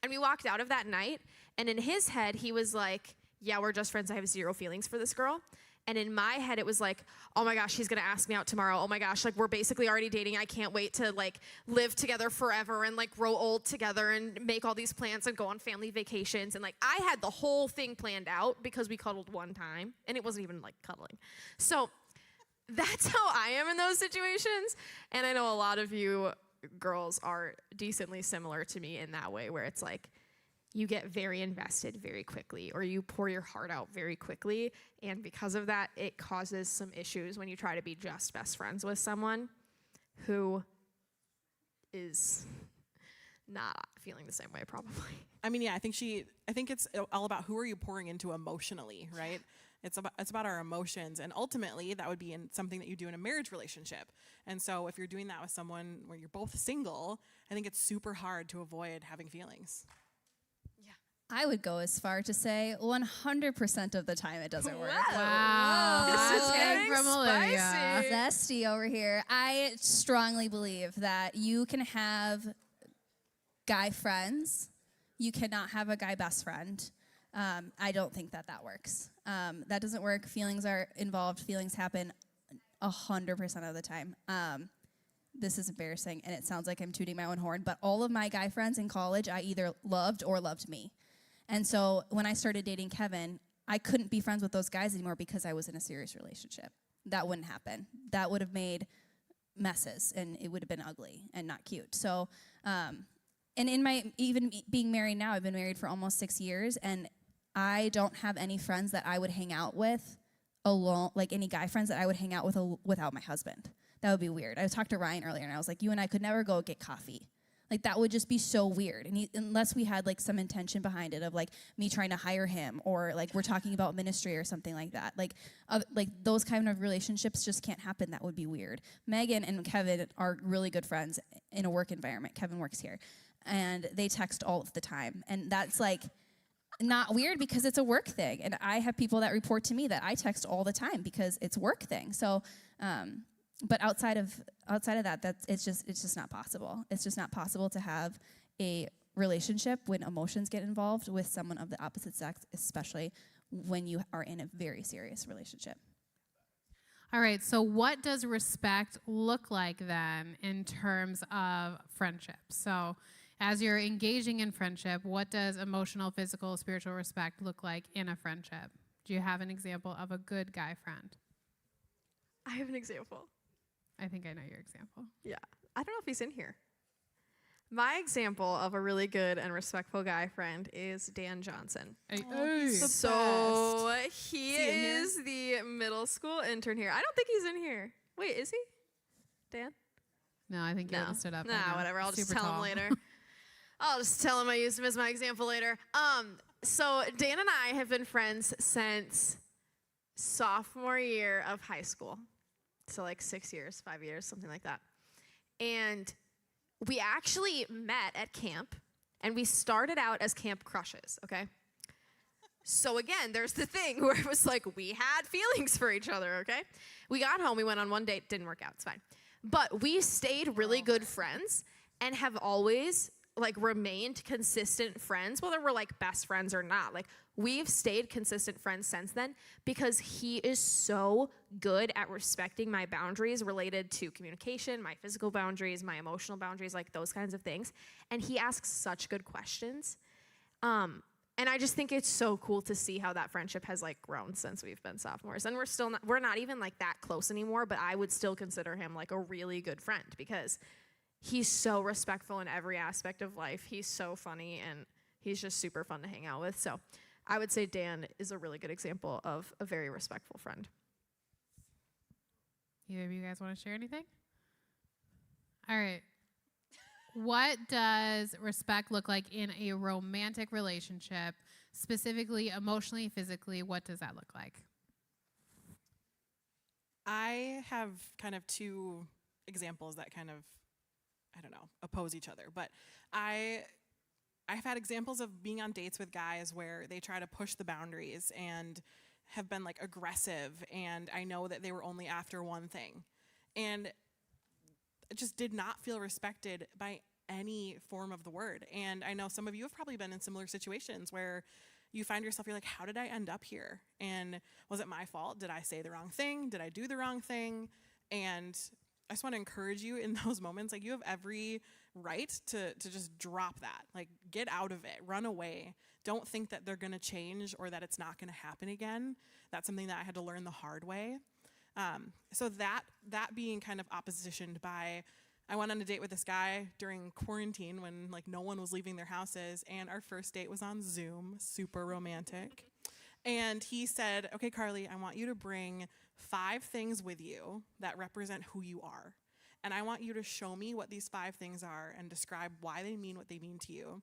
And we walked out of that night, and in his head, he was like, yeah, we're just friends. I have zero feelings for this girl. And in my head, it was like, oh my gosh, he's gonna ask me out tomorrow. Oh my gosh, like we're basically already dating. I can't wait to like live together forever and like grow old together and make all these plans and go on family vacations. And like I had the whole thing planned out because we cuddled one time and it wasn't even like cuddling. So that's how I am in those situations. And I know a lot of you girls are decently similar to me in that way where it's like, you get very invested very quickly or you pour your heart out very quickly. And because of that, it causes some issues when you try to be just best friends with someone who is not feeling the same way probably. I mean, yeah, I think it's all about who are you pouring into emotionally, right? It's about our emotions, and ultimately that would be in something that you do in a marriage relationship. And so if you're doing that with someone where you're both single, I think it's super hard to avoid having feelings. I would go as far to say 100% of the time it doesn't work. Wow. This is That's getting big from Olivia. spicy. Zesty over here. I strongly believe that you can have guy friends. You cannot have a guy best friend. I don't think that works. That doesn't work. Feelings are involved. Feelings happen 100% of the time. This is embarrassing, and it sounds like I'm tooting my own horn, but all of my guy friends in college, I either loved or loved me. And so when I started dating Kevin, I couldn't be friends with those guys anymore because I was in a serious relationship. That wouldn't happen. That would have made messes, and it would have been ugly and not cute. So, and in my, even being married now, I've been married for almost 6 years, and I don't have any friends that I would hang out with alone, like any guy friends that I would hang out with without my husband. That would be weird. I talked to Ryan earlier, and I was like, you and I could never go get coffee. Like, that would just be so weird. And unless we had, like, some intention behind it of, like, me trying to hire him or, like, we're talking about ministry or something like that. Like those kind of relationships just can't happen. That would be weird. Megan and Kevin are really good friends in a work environment. Kevin works here. And they text all of the time. And that's, like, not weird because it's a work thing. And I have people that report to me that I text all the time because it's a work thing. So, but outside of that, it's just not possible. It's just not possible to have a relationship when emotions get involved with someone of the opposite sex, especially when you are in a very serious relationship. All right, so what does respect look like then in terms of friendship? So as you're engaging in friendship, what does emotional, physical, spiritual respect look like in a friendship? Do you have an example of a good guy friend? I have an example. I think I know your example. Yeah. I don't know if he's in here. My example of a really good and respectful guy friend is Dan Johnson. So he is the middle school intern here. I don't think he's in here. Wait, is he? Dan? No, I think you already stood up. Nah, whatever. I'll just tell him later. I'll just tell him I used him as my example later. So Dan and I have been friends since sophomore year of high school. So like 6 years, 5 years, something like that. And we actually met at camp, and we started out as camp crushes, okay? So again, there's the thing where it was like we had feelings for each other, okay? We got home, we went on one date, didn't work out, it's fine. But we stayed really good friends and have always like remained consistent friends, whether we're like best friends or not. Like we've stayed consistent friends since then because he is so good at respecting my boundaries related to communication, my physical boundaries, my emotional boundaries, like those kinds of things. And he asks such good questions. And I just think it's so cool to see how that friendship has like grown since we've been sophomores. And we're not even like that close anymore, but I would still consider him like a really good friend because he's so respectful in every aspect of life. He's so funny, and he's just super fun to hang out with. So I would say Dan is a really good example of a very respectful friend. Either of you guys want to share anything? All right. what does respect look like in a romantic relationship, specifically emotionally, physically? What does that look like? I have kind of two examples that kind of, I don't know, oppose each other. But I've had examples of being on dates with guys where they try to push the boundaries and have been like aggressive, and I know that they were only after one thing. And it just did not feel respected by any form of the word. And I know some of you have probably been in similar situations where you find yourself, you're like, how did I end up here? And was it my fault? Did I say the wrong thing? Did I do the wrong thing? And I just want to encourage you in those moments, like you have every right to just drop that. Like get out of it, run away. Don't think that they're going to change or that it's not going to happen again. That's something that I had to learn the hard way. So that being kind of oppositioned by, I went on a date with this guy during quarantine when like no one was leaving their houses, and our first date was on Zoom, super romantic. And he said, okay, Carly, I want you to bring 5 things with you that represent who you are. And I want you to show me what these 5 things are and describe why they mean what they mean to you.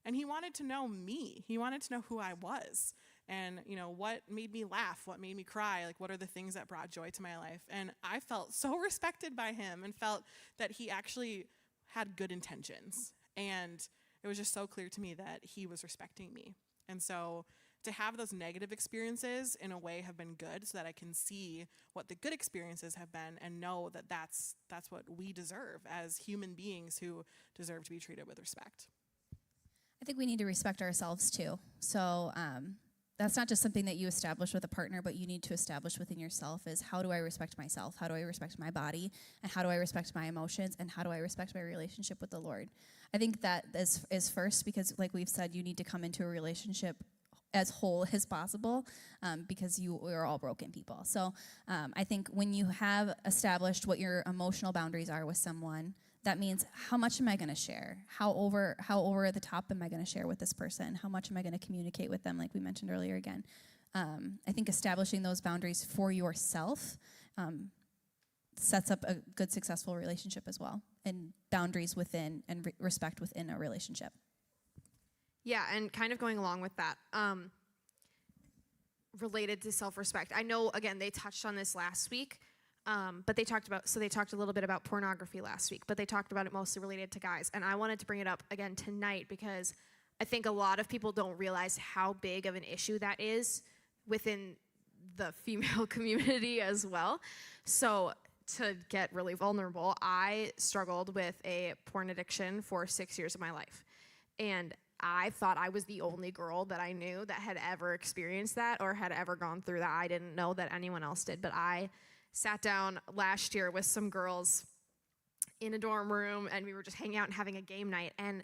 And he wanted to know me. He wanted to know who I was and, you know, what made me laugh, what made me cry, like what are the things that brought joy to my life. And I felt so respected by him and felt that he actually had good intentions. And it was just so clear to me that he was respecting me. And so to have those negative experiences in a way have been good so that I can see what the good experiences have been and know that that's what we deserve as human beings who deserve to be treated with respect. I think we need to respect ourselves too. So that's not just something that you establish with a partner, but you need to establish within yourself is how do I respect myself? How do I respect my body? And how do I respect my emotions? And how do I respect my relationship with the Lord? I think that is first because like we've said, you need to come into a relationship as whole as possible because we're all broken people. So I think when you have established what your emotional boundaries are with someone, that means how much am I going to share? How over the top am I going to share with this person? How much am I going to communicate with them, like we mentioned earlier again? I think establishing those boundaries for yourself sets up a good, successful relationship as well, and boundaries within and respect within a relationship. Yeah, and kind of going along with that, related to self-respect. I know, again, they touched on this last week, but they talked a little bit about pornography last week, but they talked about it mostly related to guys. And I wanted to bring it up again tonight because I think a lot of people don't realize how big of an issue that is within the female community as well. So to get really vulnerable, I struggled with a porn addiction for 6 years of my life. And I thought I was the only girl that I knew that had ever experienced that or had ever gone through that. I didn't know that anyone else did, but I sat down last year with some girls in a dorm room and we were just hanging out and having a game night, and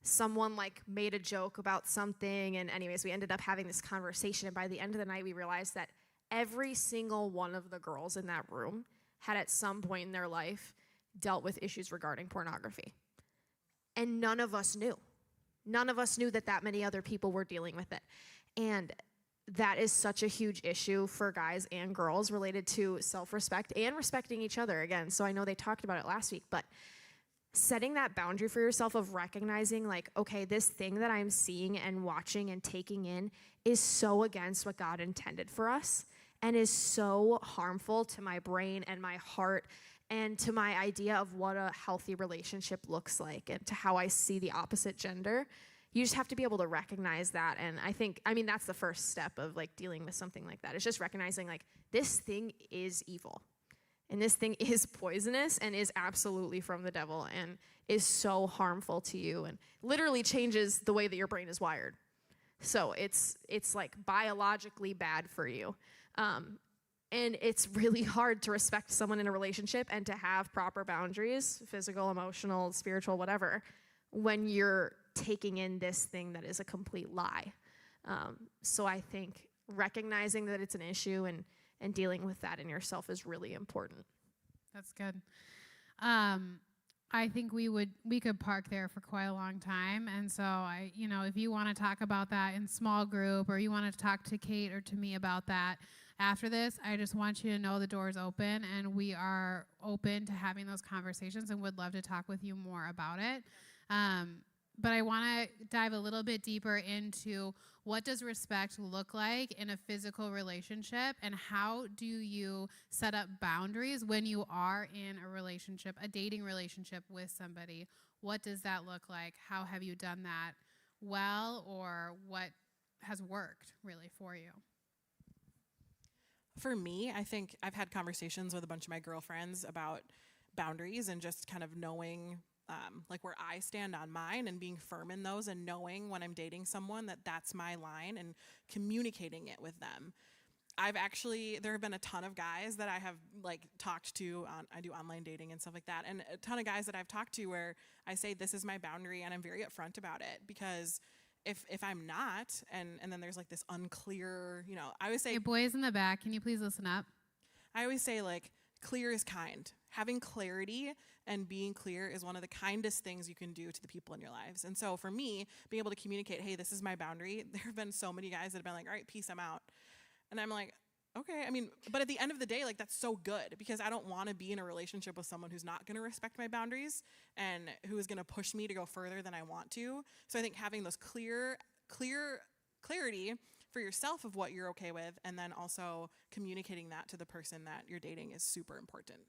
someone like made a joke about something, and anyways we ended up having this conversation, and by the end of the night we realized that every single one of the girls in that room had at some point in their life dealt with issues regarding pornography, and none of us knew that many other people were dealing with it. And that is such a huge issue for guys and girls related to self-respect and respecting each other again. So I know they talked about it last week, but setting that boundary for yourself of recognizing like, okay, this thing that I'm seeing and watching and taking in is so against what God intended for us and is so harmful to my brain and my heart and to my idea of what a healthy relationship looks like and to how I see the opposite gender. You just have to be able to recognize that. And I mean, that's the first step of like dealing with something like that. It's just recognizing like this thing is evil and this thing is poisonous and is absolutely from the devil and is so harmful to you and literally changes the way that your brain is wired. So it's like biologically bad for you. And it's really hard to respect someone in a relationship and to have proper boundaries, physical, emotional, spiritual, whatever, when you're taking in this thing that is a complete lie. So I think recognizing that it's an issue and dealing with that in yourself is really important. That's good. I think we could park there for quite a long time. And so if you want to talk about that in small group or you want to talk to Kate or to me about that, after this, I just want you to know the door is open, and we are open to having those conversations and would love to talk with you more about it. But I want to dive a little bit deeper into what does respect look like in a physical relationship, and how do you set up boundaries when you are in a relationship, a dating relationship with somebody. What does that look like? How have you done that well, or what has worked really for you? For me, I think I've had conversations with a bunch of my girlfriends about boundaries and just kind of knowing like where I stand on mine and being firm in those, and knowing when I'm dating someone that that's my line and communicating it with them. There have been a ton of guys that I have like talked to I do online dating and stuff like that, and a ton of guys that I've talked to where I say this is my boundary, and I'm very upfront about it, because if I'm not, and then there's like this unclear, I always say, Hey, boys in the back, can you please listen up? I always say, like, clear is kind. Having clarity and being clear is one of the kindest things you can do to the people in your lives. And so for me, being able to communicate, hey, this is my boundary, there have been so many guys that have been like, all right, peace, I'm out. And I'm like, okay, but at the end of the day, like, that's so good, because I don't want to be in a relationship with someone who's not going to respect my boundaries and who is going to push me to go further than I want to. So I think having those clarity for yourself of what you're okay with, and then also communicating that to the person that you're dating is super important.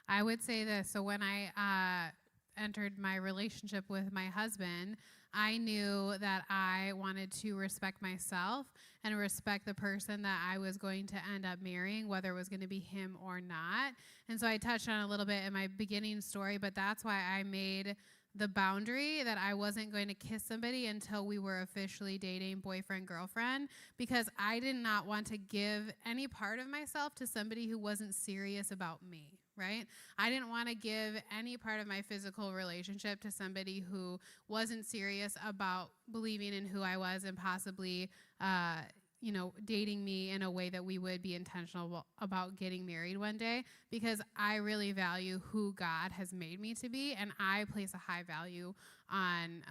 I would say this. So when I entered my relationship with my husband, I knew that I wanted to respect myself and respect the person that I was going to end up marrying, whether it was going to be him or not. And so I touched on it a little bit in my beginning story, but that's why I made the boundary that I wasn't going to kiss somebody until we were officially dating, boyfriend, girlfriend, because I did not want to give any part of myself to somebody who wasn't serious about me, right? I didn't want to give any part of my physical relationship to somebody who wasn't serious about believing in who I was and possibly, dating me in a way that we would be intentional about getting married one day, because I really value who God has made me to be, and I place a high value on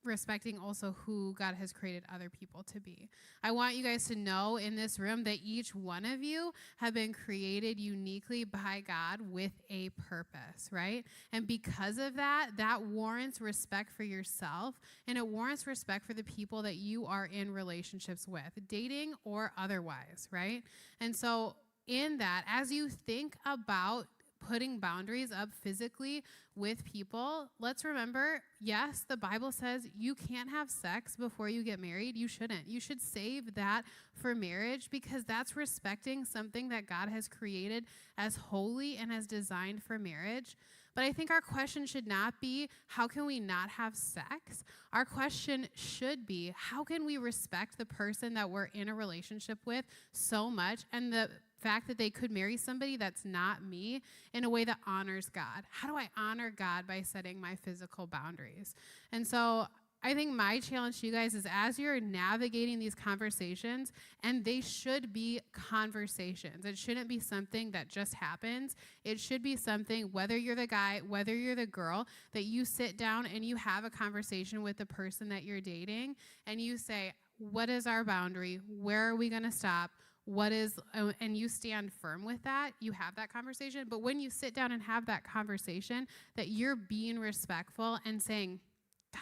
respecting also who God has created other people to be. I want you guys to know in this room that each one of you have been created uniquely by God with a purpose, right? And because of that, that warrants respect for yourself, and it warrants respect for the people that you are in relationships with, dating or otherwise, right? And so in that, as you think about putting boundaries up physically with people, let's remember, yes, the Bible says you can't have sex before you get married. You shouldn't. You should save that for marriage, because that's respecting something that God has created as holy and as designed for marriage. But I think our question should not be, how can we not have sex? Our question should be, how can we respect the person that we're in a relationship with so much, and the fact that they could marry somebody that's not me, in a way that honors God? How do I honor God by setting my physical boundaries? And so I think my challenge to you guys is, as you're navigating these conversations, and they should be conversations. It shouldn't be something that just happens. It should be something, whether you're the guy, whether you're the girl, that you sit down and you have a conversation with the person that you're dating, and you say, what is our boundary? Where are we going to stop? And you stand firm with that. You have that conversation. But when you sit down and have that conversation, that you're being respectful and saying,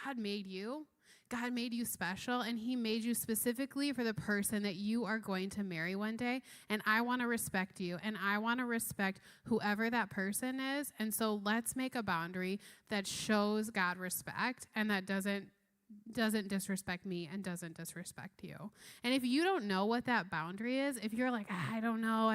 God made you special, and he made you specifically for the person that you are going to marry one day, and I want to respect you, and I want to respect whoever that person is. And so let's make a boundary that shows God respect, and that doesn't disrespect me and doesn't disrespect you. And if you don't know what that boundary is, if you're like, I don't know,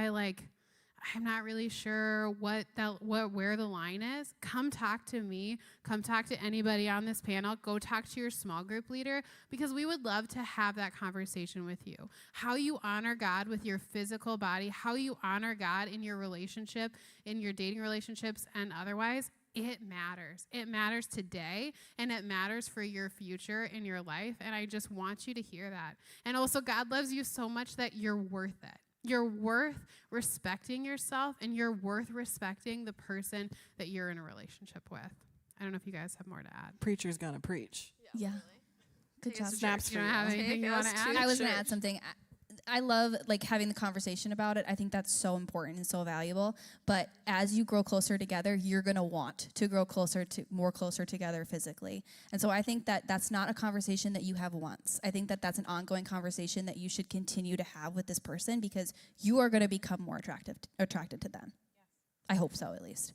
I'm not really sure where the line is, come talk to me, come talk to anybody on this panel, go talk to your small group leader, because we would love to have that conversation with you. How you honor God with your physical body, how you honor God in your relationship, in your dating relationships and otherwise, it matters. It matters today, and it matters for your future in your life, and I just want you to hear that. And also, God loves you so much that you're worth it. You're worth respecting yourself, and you're worth respecting the person that you're in a relationship with. I don't know if you guys have more to add. Preacher's gonna preach. Yeah. Good job. Snaps You for don't have you. anything you want to add? I was going to add something. I love like having the conversation about it. I think that's so important and so valuable. But as you grow closer together, you're going to want to grow more closer together physically. And so I think that that's not a conversation that you have once. I think that that's an ongoing conversation that you should continue to have with this person because you are going to become more attracted to them. I hope so, at least.